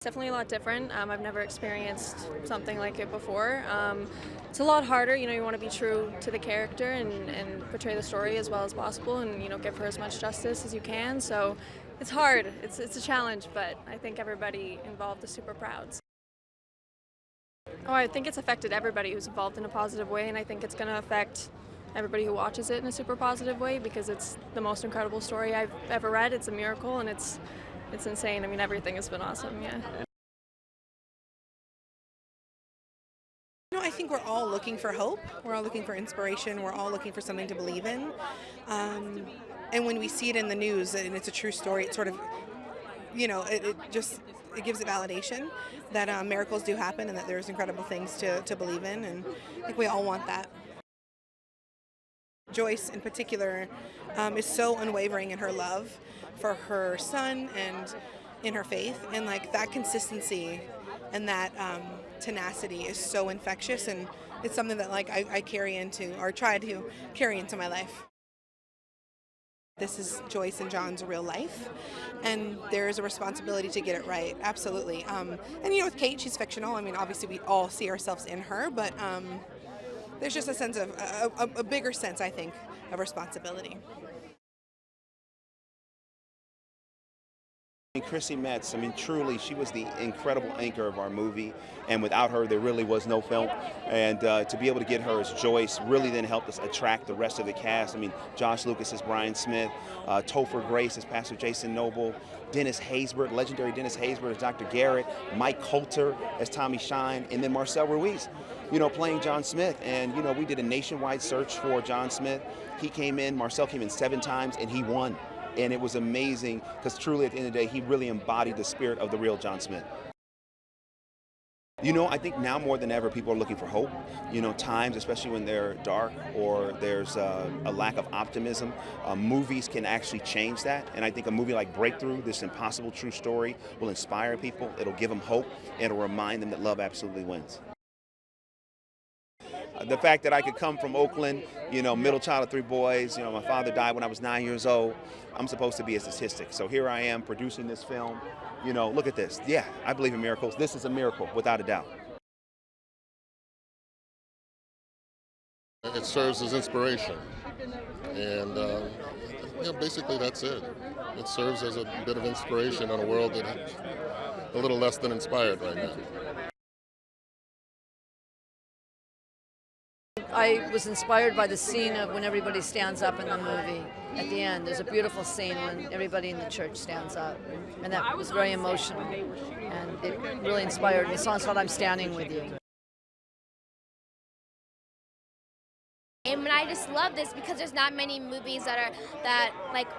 Definitely a lot different. I've never experienced something like it before. It's a lot harder. You want to be true to the character and portray the story as well as possible, and give her as much justice as you can. So it's hard. It's a challenge, but I think everybody involved is super proud. Oh, I think it's affected everybody who's involved in a positive way, and I think it's going to affect everybody who watches it in a super positive way because it's the most incredible story I've ever read. It's a miracle, and it's insane. I mean, everything has been awesome, yeah. I think we're all looking for hope. We're all looking for inspiration. We're all looking for something to believe in. And when we see it in the news and it's a true story, it sort of, it gives it validation that miracles do happen and that there's incredible things to believe in. And I think we all want that. Joyce, in particular, is so unwavering in her love for her son and in her faith, and that consistency and that tenacity is so infectious, and it's something that I carry into, or try to carry into my life. This is Joyce and John's real life, and there is a responsibility to get it right, absolutely. And with Kate, she's fictional. I mean, obviously we all see ourselves in her, but there's just a sense of, a bigger sense, I think, of responsibility. Chrissy Metz, truly, she was the incredible anchor of our movie, and without her, there really was no film. And to be able to get her as Joyce really then helped us attract the rest of the cast. Josh Lucas as Brian Smith, Topher Grace as Pastor Jason Noble, Dennis Haysbert, legendary Dennis Haysbert as Dr. Garrett, Mike Colter as Tommy Shine, and then Marcel Ruiz, playing John Smith. And, we did a nationwide search for John Smith. Marcel came in 7 times, and he won. And it was amazing because truly at the end of the day, he really embodied the spirit of the real John Smith. I think now more than ever, people are looking for hope. Times, especially when they're dark or there's a lack of optimism, movies can actually change that. And I think a movie like Breakthrough, this impossible true story, will inspire people. It'll give them hope, and it'll remind them that love absolutely wins. The fact that I could come from Oakland, middle child of 3 boys, my father died when I was 9 years old. I'm supposed to be a statistic. So here I am producing this film. Look at this. Yeah, I believe in miracles. This is a miracle, without a doubt. It serves as inspiration. And basically that's it. It serves as a bit of inspiration in a world that's a little less than inspired right now. I was inspired by the scene of when everybody stands up in the movie. At the end, there's a beautiful scene when everybody in the church stands up, and that was very emotional, and it really inspired me. The song's called "I'm Standing With You." And I just love this because there's not many movies that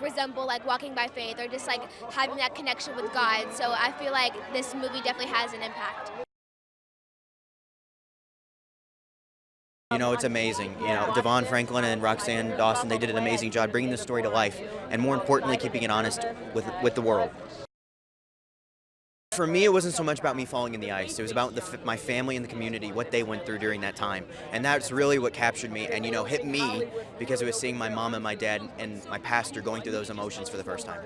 resemble walking by faith or just having that connection with God. So I feel like this movie definitely has an impact. It's amazing. DeVon Franklin and Roxann, Dawson, they did an amazing job bringing the story to life, and more importantly, keeping it honest with the world. For me, it wasn't so much about me falling in the ice. It was about my family and the community, what they went through during that time. And that's really what captured me and, hit me because it was seeing my mom and my dad and my pastor going through those emotions for the first time.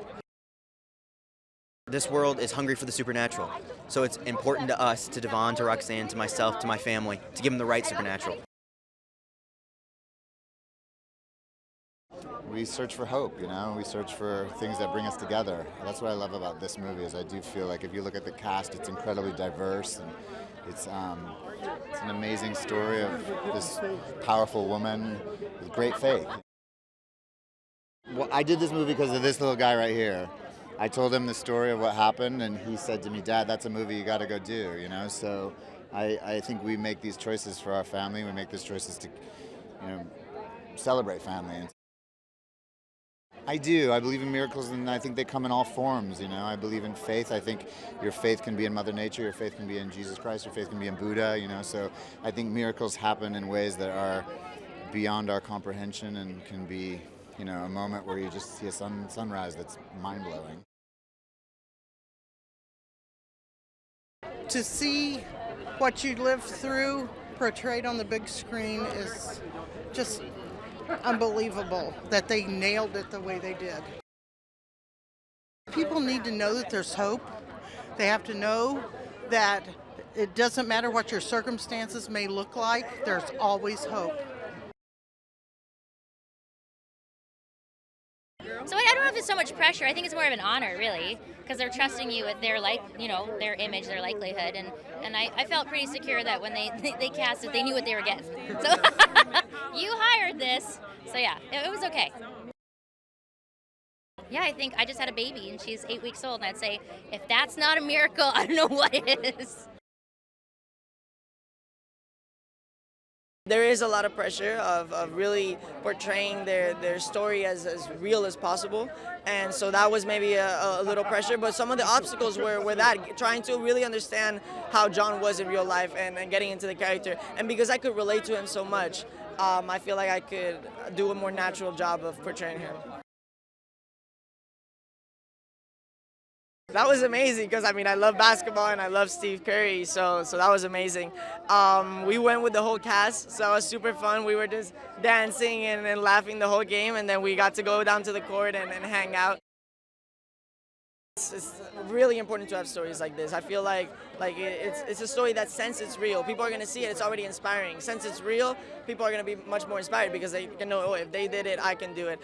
This world is hungry for the supernatural. So it's important to us, to DeVon, to Roxann, to myself, to my family, to give them the right supernatural. We search for hope, we search for things that bring us together. That's what I love about this movie, is I do feel like if you look at the cast, it's incredibly diverse, and it's an amazing story of this powerful woman with great faith. Well, I did this movie because of this little guy right here. I told him the story of what happened, and he said to me, "Dad, that's a movie you got to go do," So I think we make these choices for our family. We make these choices to, celebrate family. I do. I believe in miracles, and I think they come in all forms, I believe in faith. I think your faith can be in Mother Nature, your faith can be in Jesus Christ, your faith can be in Buddha, So I think miracles happen in ways that are beyond our comprehension and can be, a moment where you just see a sunrise that's mind-blowing. To see what you lived through portrayed on the big screen is just unbelievable that they nailed it the way they did. People need to know that there's hope, They have to know that it doesn't matter what your circumstances may look like, there's always hope. So I don't know if it's so much pressure. I think it's more of an honor, really, because they're trusting you with their their image, their likelihood, and I felt pretty secure that when they cast it, they knew what they were getting. So you hired this, so yeah, it was okay. Yeah, I think I just had a baby and she's 8 weeks old, and I'd say if that's not a miracle, I don't know what is. There is a lot of pressure of really portraying their story as real as possible, and so that was maybe a little pressure, but some of the obstacles were that, trying to really understand how John was in real life and getting into the character. And because I could relate to him so much, I feel like I could do a more natural job of portraying him. That was amazing because, I mean, I love basketball and I love Steph Curry, so that was amazing. We went with the whole cast, so it was super fun. We were just dancing and laughing the whole game, and then we got to go down to the court and hang out. It's really important to have stories like this. I feel like it's a story that, since it's real, people are going to see it, it's already inspiring. Since it's real, people are going to be much more inspired because they can know, oh, if they did it, I can do it.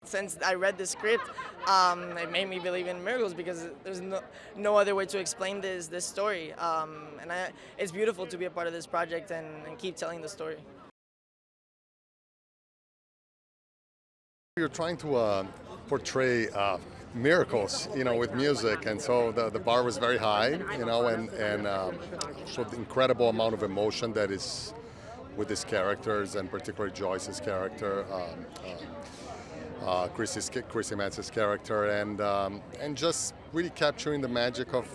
Since I read the script, it made me believe in miracles because there's no other way to explain this story. And it's beautiful to be a part of this project and keep telling the story. You're trying to portray miracles, with music, and so the bar was very high, and showed the incredible amount of emotion that is with these characters, and particularly Joyce's character. Chrissy Metz's character, and just really capturing the magic of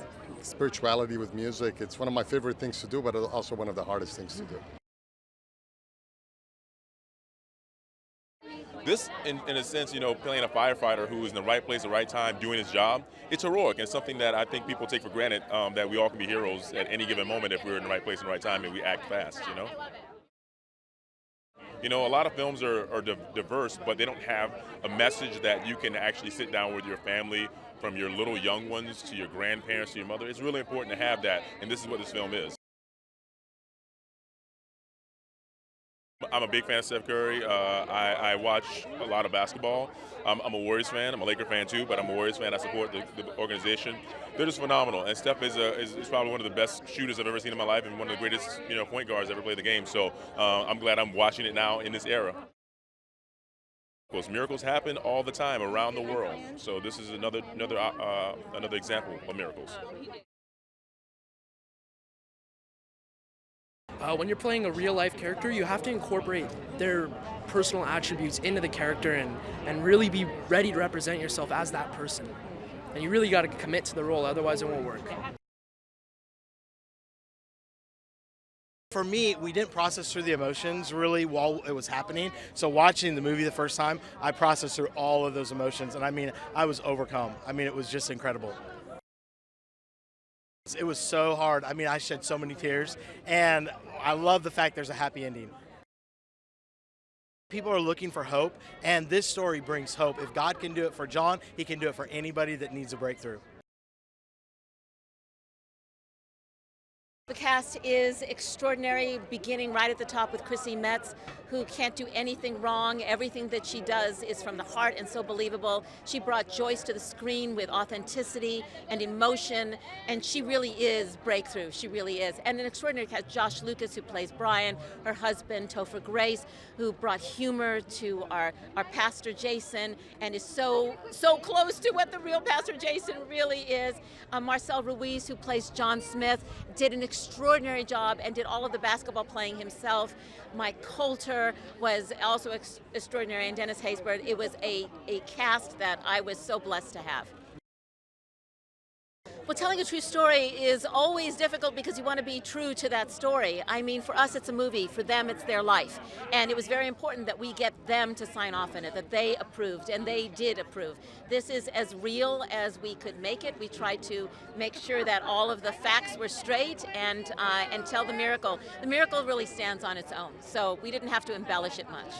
spirituality with music. It's one of my favorite things to do, but also one of the hardest things to do. This, in a sense, playing a firefighter who is in the right place at the right time, doing his job, it's heroic, and something that I think people take for granted, that we all can be heroes at any given moment if we're in the right place at the right time and we act fast, A lot of films are diverse, but they don't have a message that you can actually sit down with your family, from your little young ones to your grandparents to your mother. It's really important to have that, and this is what this film is. I'm a big fan of Steph Curry. I watch a lot of basketball. I'm a Warriors fan. I'm a Laker fan too, but I'm a Warriors fan. I support the organization. They're just phenomenal, and Steph is probably one of the best shooters I've ever seen in my life, and one of the greatest point guards ever played the game. So I'm glad I'm watching it now in this era. Miracles happen all the time around the world. So this is another example of miracles. When you're playing a real-life character, you have to incorporate their personal attributes into the character and really be ready to represent yourself as that person. And you really got to commit to the role, otherwise it won't work. For me, we didn't process through the emotions really while it was happening. So watching the movie the first time, I processed through all of those emotions. And I was overcome. It was just incredible. It was so hard. I shed so many tears, and I love the fact there's a happy ending. People are looking for hope, and this story brings hope. If God can do it for John, he can do it for anybody that needs a breakthrough. The cast is extraordinary, beginning right at the top with Chrissy Metz, who can't do anything wrong. Everything that she does is from the heart and so believable. She brought Joyce to the screen with authenticity and emotion, and she really is breakthrough. She really is. And an extraordinary cast, Josh Lucas, who plays Brian, her husband, Topher Grace, who brought humor to our Pastor Jason and is so close to what the real Pastor Jason really is. Marcel Ruiz, who plays John Smith, did an extraordinary job and did all of the basketball playing himself. Mike Colter was also extraordinary, and Dennis Haysbert. It was a cast that I was so blessed to have. Well, telling a true story is always difficult because you want to be true to that story. For us it's a movie, for them it's their life. And it was very important that we get them to sign off on it, that they approved, and they did approve. This is as real as we could make it. We tried to make sure that all of the facts were straight and tell the miracle. The miracle really stands on its own, so we didn't have to embellish it much.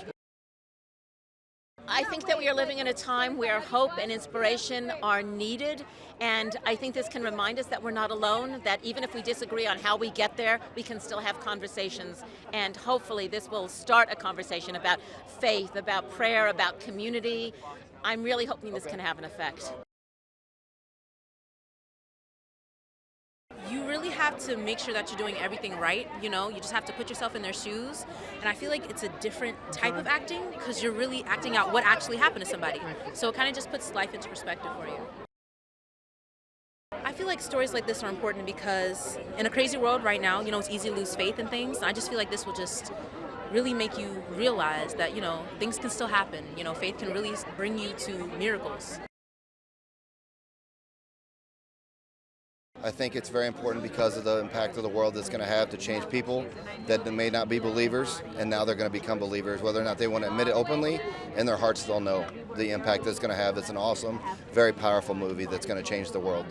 I think that we are living in a time where hope and inspiration are needed, and I think this can remind us that we're not alone, that even if we disagree on how we get there, we can still have conversations, and hopefully this will start a conversation about faith, about prayer, about community. I'm really hoping this can have an effect. You really have to make sure that you're doing everything right, you just have to put yourself in their shoes, and I feel like it's a different type of acting because you're really acting out what actually happened to somebody, so it kind of just puts life into perspective for you. I feel like stories like this are important because in a crazy world right now, it's easy to lose faith in things, and I just feel like this will just really make you realize that, things can still happen, faith can really bring you to miracles. I think it's very important because of the impact of the world it's going to have to change people that may not be believers, and now they're going to become believers, whether or not they want to admit it openly. In their hearts, they'll know the impact it's going to have. It's an awesome, very powerful movie that's going to change the world.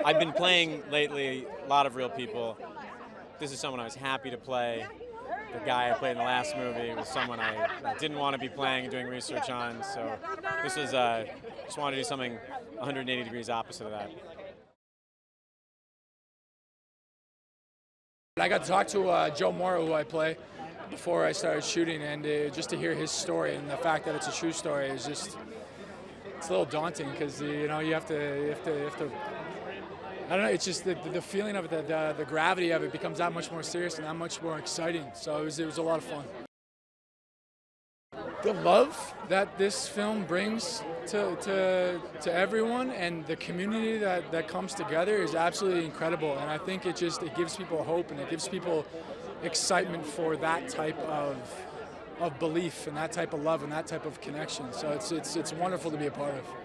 I've been playing lately a lot of real people. This is someone I was happy to play. The guy I played in the last movie was someone I didn't want to be playing and doing research on, so this was, just wanted to do something 180 degrees opposite of that. I got to talk to Joe Mora, who I play, before I started shooting, and just to hear his story and the fact that it's a true story is just, it's a little daunting because, you have to I don't know, it's just the feeling of it, the gravity of it becomes that much more serious and that much more exciting. So it was a lot of fun. The love that this film brings to everyone and the community that comes together is absolutely incredible. And I think it gives people hope and it gives people excitement for that type of belief and that type of love and that type of connection. So it's wonderful to be a part of.